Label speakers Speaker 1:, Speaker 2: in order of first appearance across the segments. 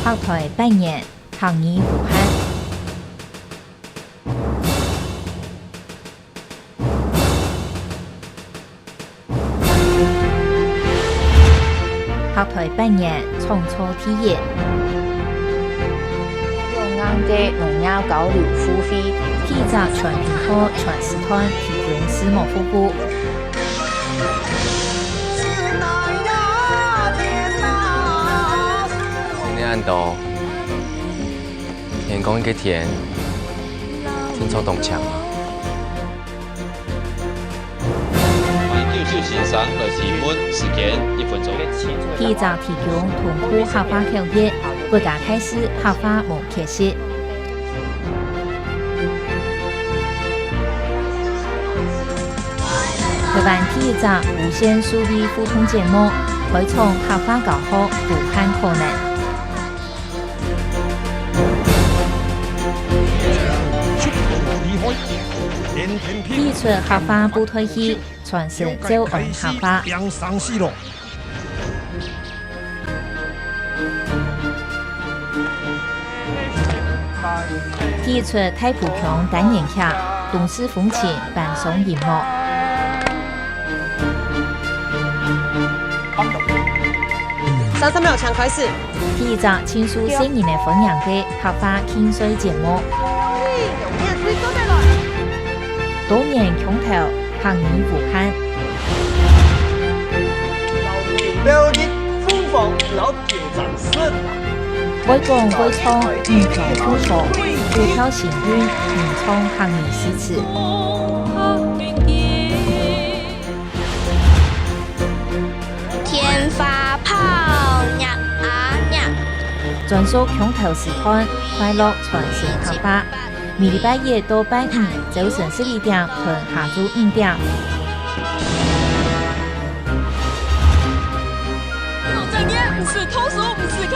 Speaker 1: 学台8年，行医武汉。学台8年，重操体验。
Speaker 2: 用硬嘅农药交流付费，
Speaker 1: 体察全平科全时段提供私募服务。
Speaker 3: 今天按到天公一个田，听出动墙啊！
Speaker 4: 就欣赏和提问时间1分钟。
Speaker 1: 体察提供通过合法口译，国家开始合法无缺失。台湾体育站无线数位互通节目，开创合法教学无限可能。提出合法不退役，传承照按合法。提出太普强单元剧，动视风情伴送荧幕。
Speaker 5: 30秒抢开始。
Speaker 1: 提早庆祝新年的分享嘅合法庆岁节目。多年空头，行医武汉。
Speaker 6: 标的复防老铁掌声。
Speaker 1: 为讲为创唔同突破，股票幸运，唔创行业诗词。
Speaker 7: 天发炮呀啊呀！
Speaker 1: 专属空头时段，快乐传承合法。每礼拜1到拜5，早晨12点同下晝5點。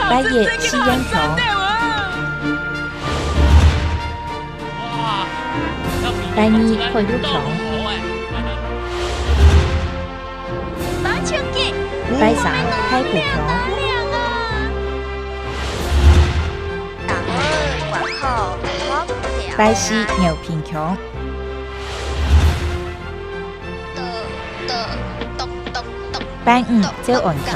Speaker 1: 拜1試音強，拜2開路強，拜3太古強。拜4牛片強，拜5照按強。